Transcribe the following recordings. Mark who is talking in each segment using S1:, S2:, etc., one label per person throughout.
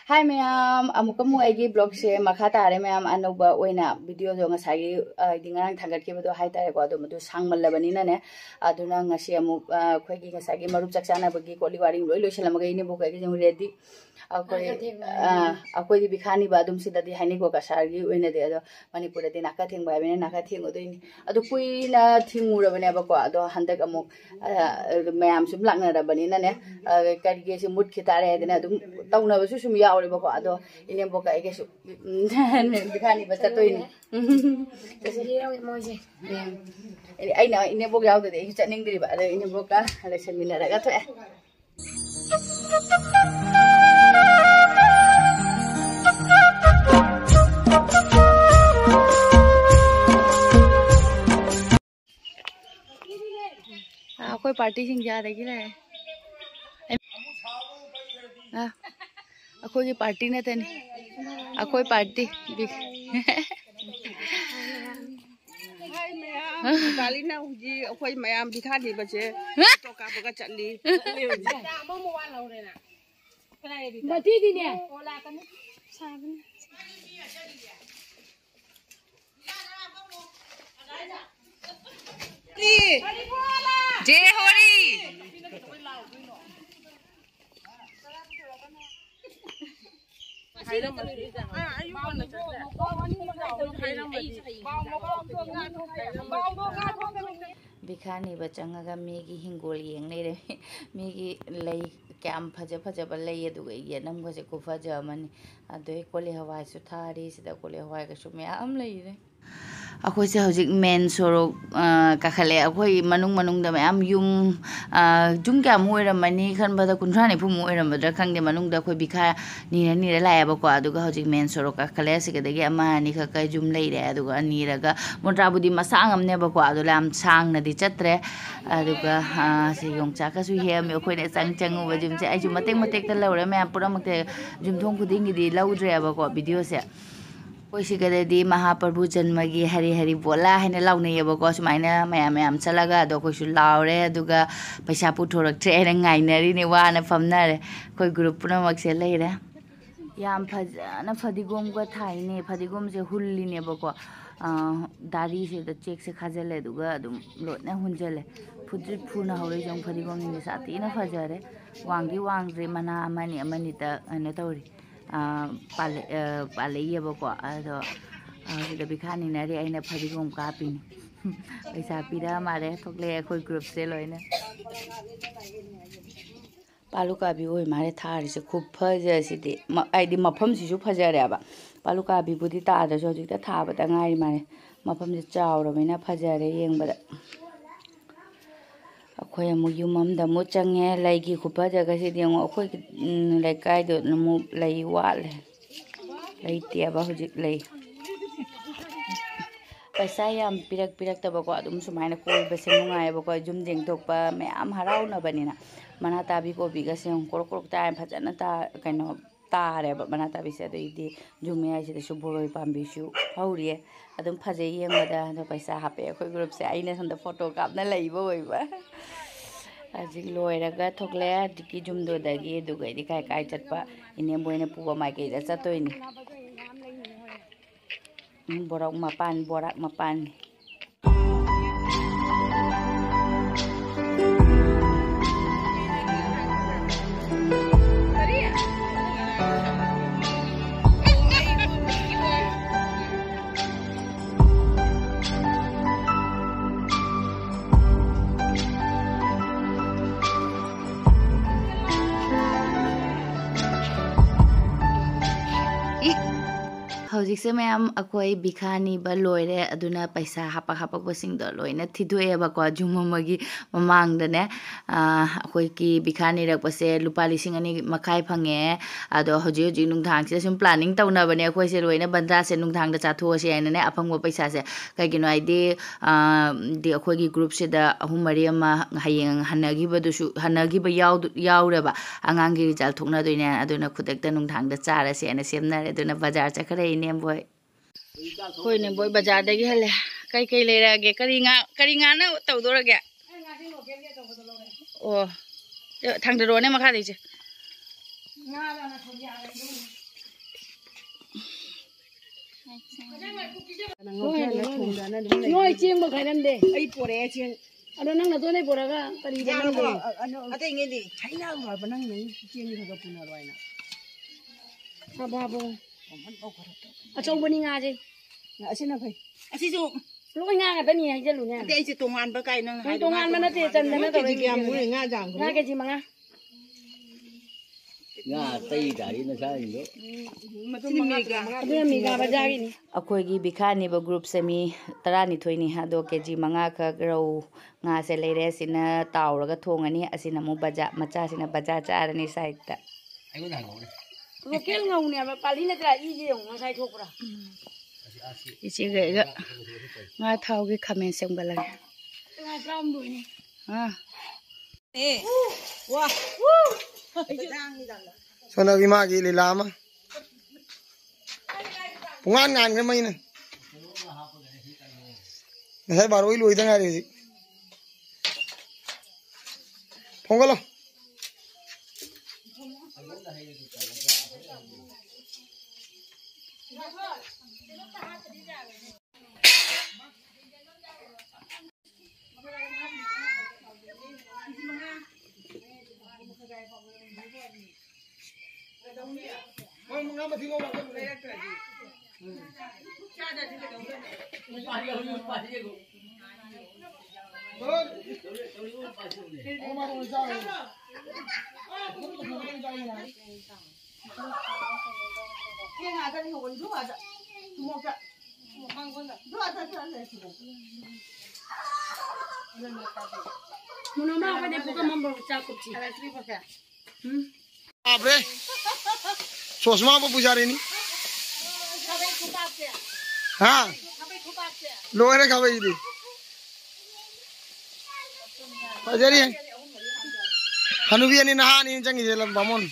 S1: Hi ma'am अमुकमु आइगी blog से मखा तारे मैम अनोबा ओइना वीडियो जो ngसागी दिंगांग थांगटकेबदो हाइतारेको अदो मदु सांगमल्लबनिना ने अदुना ngasi अमुक खोइगी ngसागी मरुप चक्सानाबगी कोली वारिंग लोइ लोइसलमगे इने बोकागी जों रेडी अकोइ बिखानी बादुम सिदादी हाइनिको कसागी ओइना दे अदो मणिपुर दे नाका थेंग बायबेने नाका थेंगो दोइनी अदो कुइना थिंगुरबने बको अदो हंदक अमुक मैम सुम लांगनरबनिना ने करिगे से मुट खितारे हेदने अदुम तौनबसु सुम यावरे बको अदो इने बोका एकेसु बिखानी बच्चा तोइनी मोजे अइना इने बोक यावदे इ चनिंगदिबा अदो इने बोका लेसमिनरगा थोए कोई पार्टी सिंह जा रही है अखोई पार्टी ने तनी अखोई पार्टी
S2: गाली ना हुजी अखोई मयाम दिखानी बचे तो का बगा चली
S3: बती दी ने ओला कन साबन
S1: जय होरी बिखानी बचंगा मेगी हिंगोल येंगने रे मेगी लई क्याम फजे फजब लई अदुगा येनम गसे को फजमनी अदोय कोले हवाई सु थारी सिदा कोले हवाई गसु म्याम लई रे अखोइसे हजिक main Sorok काखले अखोइ मनुंग the ma'am yum जुम क्या मोइरमनी खनबदा कुंथ्रा ने फु मोइरमद्रा खंगदे मनुंग द अखोइ बिखा नीरा लायबको अदुगा हजिक मेन सोरोक काखले सिगदगी अमा नि खका जुम लैरे अदुगा नीरागा मोट्राबुदी मसांग अमनेबको अदुला am sang na di chatre aduga se yongcha ka su hem अखोइ ने चंग जुम से आइजु मतेक त लौरे मैम पुरा मते जुम थोंग खुदिंग दि लौद्रे अबको वीडियो से कोइसिगदे महाप्रभु जन्म की हरि हरि बोला है लाउनेबको सुमाइना मैम चलगा अदो कोइसु लाउरे अदुगा पैसा पुथोरक्त्रे है गाइनरिने वाना फमनारे कोइ ग्रुप पुनमक से लैरे याम फजना फदिगोम को थाइने फदिगोम से हुल्लिनेबको दारी से द चेक से खाजले अदुगा अदुम लोटने हुंजले फुद्रि फुना हौरे जों फदिगोम नि सातीना फजरे वांगी वांग्रे मना अमनी त अने तौरी पालेबको अदो बिखानी नारे अना फदिगोम कापिनी पैसा पीरा मारे थोकले अखोइ ग्रुप से लोइने पालुकाबी ओइ मारे थारी से खूब फजसिदि आइदि मफम सिसु फजरेबा पालुकाबी बुदि तादसो हजिक त थाबता गाइ मारे मफम से चाउरबैना फजरे येंबदा अखोइ अमु युममदा मु चंगे लैगी खुफजगसिदि अखोइ लैकाइदो नमु लै वाले लैतेबा हजिक लै पैसा याम पिरक्तबको अदुम सुमाइना कोइबसे नुंगायबको जुम जेंथोकपा मैम हराउनबनिना मना ताबी कोबीगसे कोरकोक ताय फजना ता कइनो तारेबा मना ताबीसे अदुइदि जुमे आइसिदसु बोरोइ पाम्बिसु हौरिए अदुम फजे येंबदा अदो पैसा हापे अखोइ ग्रुप से आइना संद फोटो कापना लैबो होइबा अजिक लोइरगा थोकले दिकी जुमदोदगी दुगैदि काय चटपा इने बोइना पुबा माइकेजा चतोइनी बोराक मपान हौजिक से मैम अखोइ बिखानी ब लोइरे अदुना पैसा हापक बसिंग द लोइना थिदोएबको जुममगी ममांगदने अखोइ की बिखानी रखपसे लुपा लिसिंग अनि मखाइ फंगे अदो हजि नुंगथांग से सुम प्लानिंग तौनबने अखोइ से लोइना बंद्रा से नुंगथांग द चाथोसे आइनने अफंगो पैसा से कगिनो आइदि दि अखोइ की ग्रुप से द अहुम मरि अमा हयेंग हनगिबा याउरबा अंगांगी रिजल्ट थोकना दोइने अदुना खुदकता नुंगथांग द चारसे आने सेमनारे अदुना बाजार चखरे बोय कोई ने बोय बाजार दगी हले कई लेरागे करी ना तौदोरगे ओ थांदरोने मखा देजे
S3: Ngồi chiên một cái năm đi.
S2: Ai bồ đề chiên.
S3: Ở đó năng là tôi này bồ ra cái tari
S2: Dạ
S3: năng
S2: nó
S3: đi.
S2: ở đây nghe đi. Thấy nào rồi bên năng này chiên như cái bún rồi nè.
S3: À ba bồ. Ở trong bên Nga chứ.
S2: Ở trên nào phải. Ở trên dụng.
S3: Lúc Nga cái tên gì hay chứ luôn nha.
S2: Đây chỉ tung ăn bữa cay năng.
S3: Tung ăn mà nó thì chân nó
S2: cái gì kia mũi Nga chẳng.
S3: Nga cái gì mà Nga.
S4: Nga Tây dari na sa inyo.
S2: Mà tôi mì gà.
S3: Tôi mì gà bây giờ cái này.
S1: ꯑꯩꯈꯣꯏꯒꯤ ꯕꯤꯈꯥꯅꯤꯕ ꯒ꯭ꯔꯨꯞꯁꯦ ꯃꯤ 12ꯅꯤ ꯑꯗꯣ ꯀꯦꯖꯤ 5 ꯈꯛ ꯔꯧ ꯉꯥꯁꯦ ꯂꯩꯔꯦ ꯑꯁꯤꯅ ꯇꯥꯎꯔꯒ ꯊꯣꯡꯉꯅꯤ ꯑꯁꯤꯅ ꯑꯃꯨꯛ ꯕꯖꯥ ꯃꯆꯥꯁꯤꯅ ꯕꯖꯥ ꯆꯥꯔꯅꯤ ꯁꯥꯏꯗꯇ
S4: Ayun na ngone.
S3: Local ngau ne pali na tra i je ngau sai thok pra.
S1: ꯏꯆꯦꯒ ꯑꯩꯒ ꯉꯥ ꯊꯥꯎꯒꯤ ꯈꯥꯃꯦꯟ ꯁꯦꯝꯒꯠꯂꯒꯦ
S3: Nga tram đuổi này.
S2: Ê. Wow.
S5: Sana gimagi lilama. Pungan ngan cái mày này. Này bảo ôi lùi thế này đi. Phong cái lo.
S3: Muốn nó phải để phụ cái mâm bò cha cục chỉ.
S5: Abre. Sosma apa pujar ini? Ha? Loh ini kau ini. Pajari. Hanubi ini nahan ini canggih jalan bangun.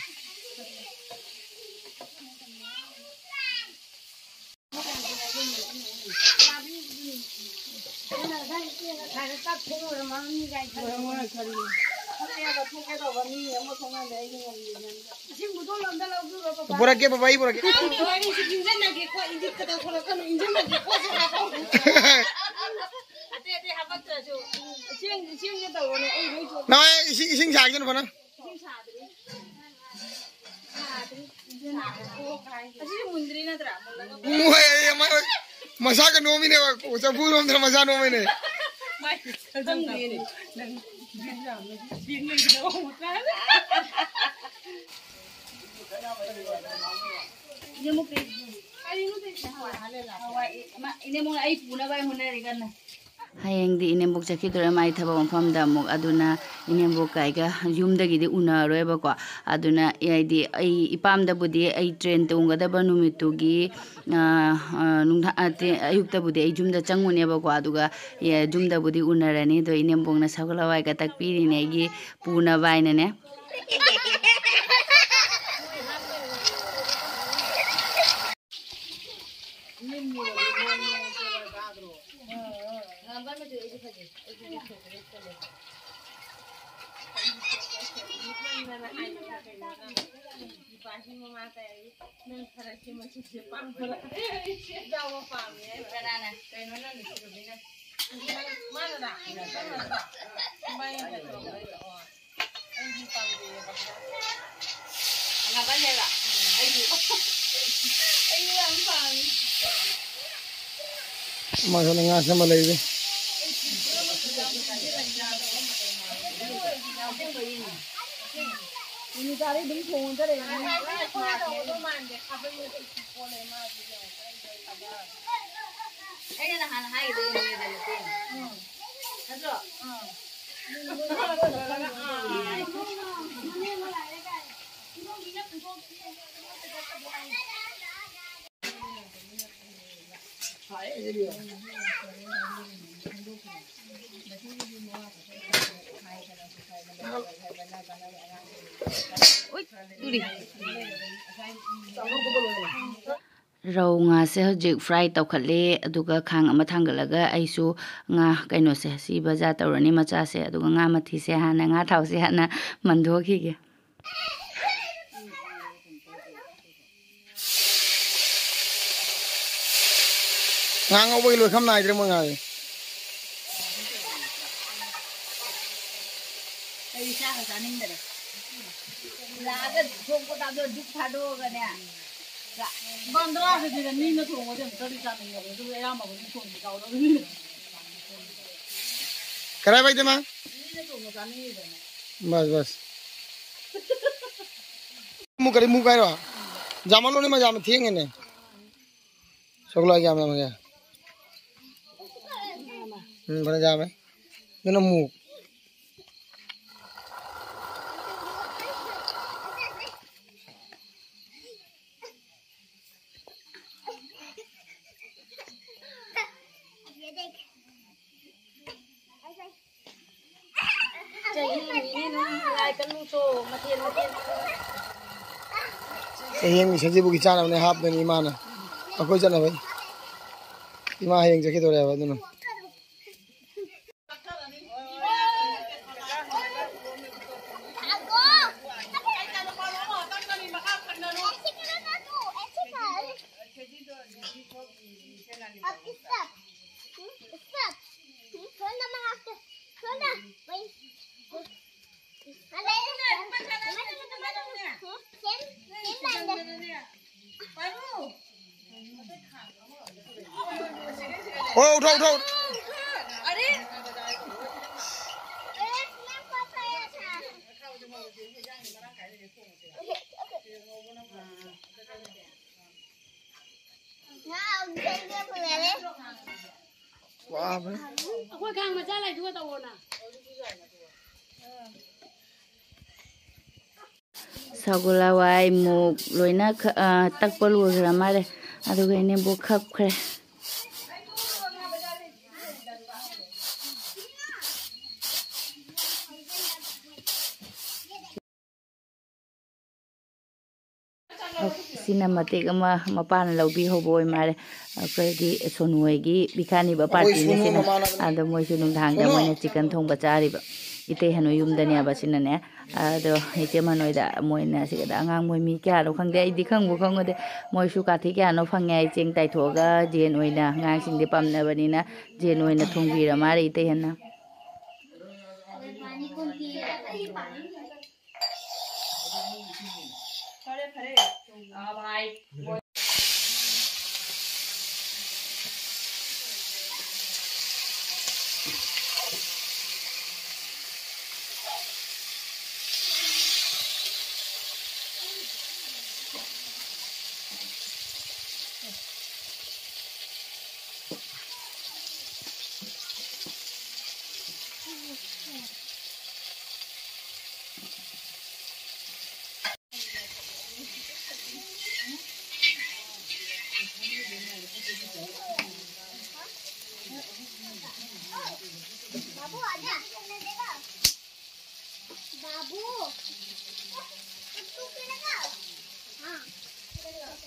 S5: Pura ke babai pura ke. Nah, ising sah gitu mana? Masak nomi ne, usah puluh orang masak nomi ne.
S1: ꯍꯌꯦꯡꯗꯤ ꯏꯅꯦꯝꯕꯣꯛ ꯆꯠꯈꯤꯗꯣꯔꯦ ꯃꯥꯏ ꯊꯕꯛ ꯃꯐꯝꯗ ꯑꯃꯨꯛ ꯑꯗꯨꯅ ꯏꯅꯦꯝꯕꯣꯛꯀ ꯑꯩꯒ ꯌꯨꯝꯗꯒꯤꯗꯤ ꯎꯅꯔꯔꯣꯏꯕꯀꯣ ꯑꯗꯨꯅ ꯍꯥꯏꯗꯤ ꯑꯩ ꯏꯄꯥꯝꯗꯕꯨꯗꯤ ꯑꯩ train ꯇꯣꯡꯒꯗꯕ ꯅꯨꯃꯤꯠꯇꯨꯒꯤ ꯑꯌꯨꯛꯇꯕꯨꯗꯤ ꯑꯩ ꯌꯨꯝꯗ ꯆꯪꯉꯨꯅꯦꯕꯀꯣ ꯑꯗꯨꯒ ꯌꯨꯝꯗꯕꯨꯗꯤ ꯎꯅꯔꯅꯤ ꯑꯗꯣ ꯏꯅꯦꯝꯕꯣꯛꯅ ꯁꯒꯣꯜ ꯍꯋꯥꯏꯒ ꯇꯛꯄꯤꯔꯤꯅꯦ ꯑꯩꯒꯤ ꯄꯨꯅꯕ ꯍꯥꯏꯅꯅꯦ
S5: Masa nengah sama lagi.
S3: Ini cari đứng thùng cho để
S1: Ini nahan hai itu ini dari Nasro. Rau ngase hojik fry taukhale aduga khang ama thangalaga aisu nga kaino se si baza tawrani macha se aduga nga mathi se hana nga thau se hana mandhoki ge
S5: ngang ngau bagi lu kham nai dre mo ngai
S1: ai sa ka sa ning dare la ga thong ko ta do duk tha do ga ne
S3: bandra se de ni na thong wa de tari sa ning ga du ya ma ko ni thong ka do ni
S5: kara bai de ma
S3: ni na thong sa ni de
S5: bas bas mu kari mu kai ro jamal lo ne ma jam thieng ne sogla kya ma ga bana jam hai na mu Heng ni saji buki chana ne hap dani imana akoi chana bhai ima heng jake to rewa dono oh uठो अरे वाह भाई
S3: कोई काम में चला जुआ तो वो ना
S1: sagula wai muk loina takpa lugra mare aduga ine bo khap khre cinematic ama mapana lawbi hoboi mare akoigi sonuigi bikani ba party ne sina ado moi su nung dhang da moi chicken thong ba chari ba ite hanu yum dania ba sina ne ado ite manoi da moi na si da angang moi mi kya ro khang de idi khang bu khang de moi su ka thi kya no phang ngai cheng tai thoga jen oina ngang sing de pam na bani na jen oina thong bi ra mare ite hana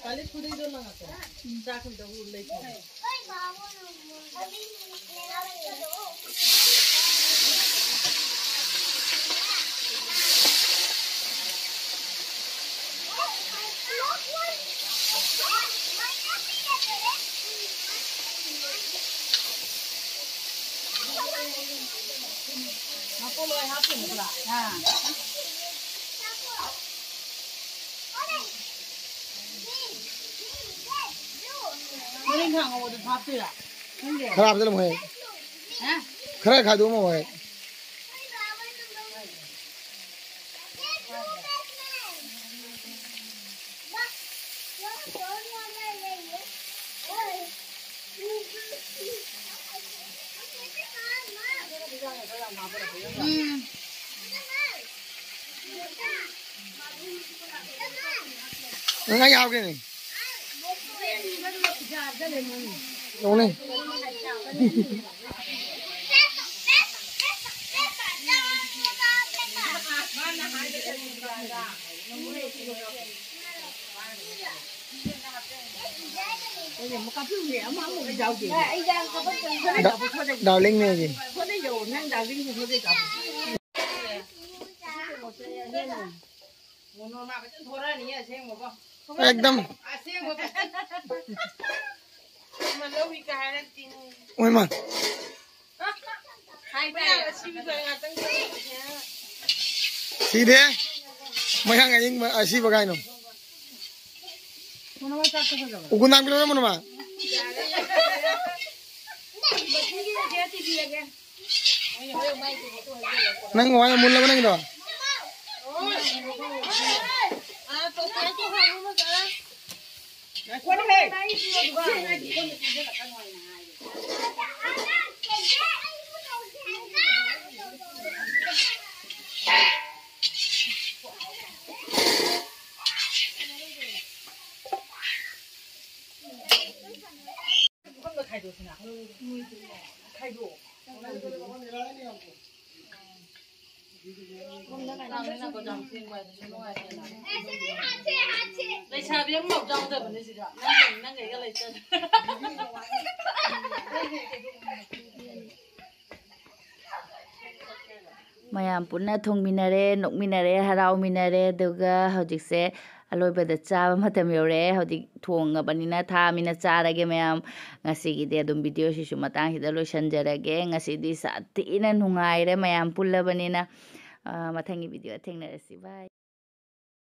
S3: kali puri do na ka ta ka do le ko Apolo ai hapun pula ha Mending khang ngau de thap tira
S5: खराब चल मोए
S3: ha
S5: खरा खा दो मोए ngay ao cái này đâu này Darling này gì एकदम
S2: มันแล้ววิกาแล้วจริง
S5: โอ้ยมัน
S2: ใครไปชีวิตเลยตั้งแต่เนี่ย
S5: สีแดงไม่ห่างกันยิงอาชีพอะไรเนาะอุกุนังกิโลเมตรมั้งมานั่งหัวยังมุนแล้วก็นั่งต่อ
S2: คนเฮ้ย
S3: เลยชาเบี้ยหมกจองเถอะมันได้สิจ้ะนั่งเก่งก็เลยเจอ
S1: ꯃꯌꯥꯝ ꯄꯨꯟꯅ ꯊꯣꯡꯃꯤꯟꯅꯔꯦ ꯅꯣꯛꯃꯤꯟꯅꯔꯦ ꯍꯔꯥꯎꯃꯤꯟꯅꯔꯦ ꯑꯗꯨꯒ ꯍꯧꯖꯤꯛꯁꯦ ꯑꯂꯣꯏꯕꯗ ꯆꯥꯕ ꯃꯇꯝ ꯌꯧꯔꯛꯑꯦ ꯍꯧꯖꯤꯛ ꯊꯣꯡꯉꯕꯅꯤꯅ ꯊꯥꯃꯤꯅ ꯆꯥꯔꯒꯦ ꯃꯌꯥꯝ ꯉꯁꯤꯒꯤꯗꯤ ꯑꯗꯨꯝ ꯚꯤꯗꯤꯑꯣꯁꯤꯁꯨ ꯃꯇꯥꯡꯁꯤꯗ ꯂꯣꯏꯁꯤꯟꯖꯔꯒꯦ ꯉꯁꯤꯗꯤ ꯁꯥꯊꯤꯅ ꯅꯨꯡꯉꯥꯏꯔꯦ ꯃꯌꯥꯝ ꯄꯨꯜꯂꯕꯅꯤꯅ ꯃꯊꯪꯒꯤ ꯚꯤꯗꯤꯑꯣ ꯊꯦꯡꯅꯔꯁꯤ ꯕꯥꯏ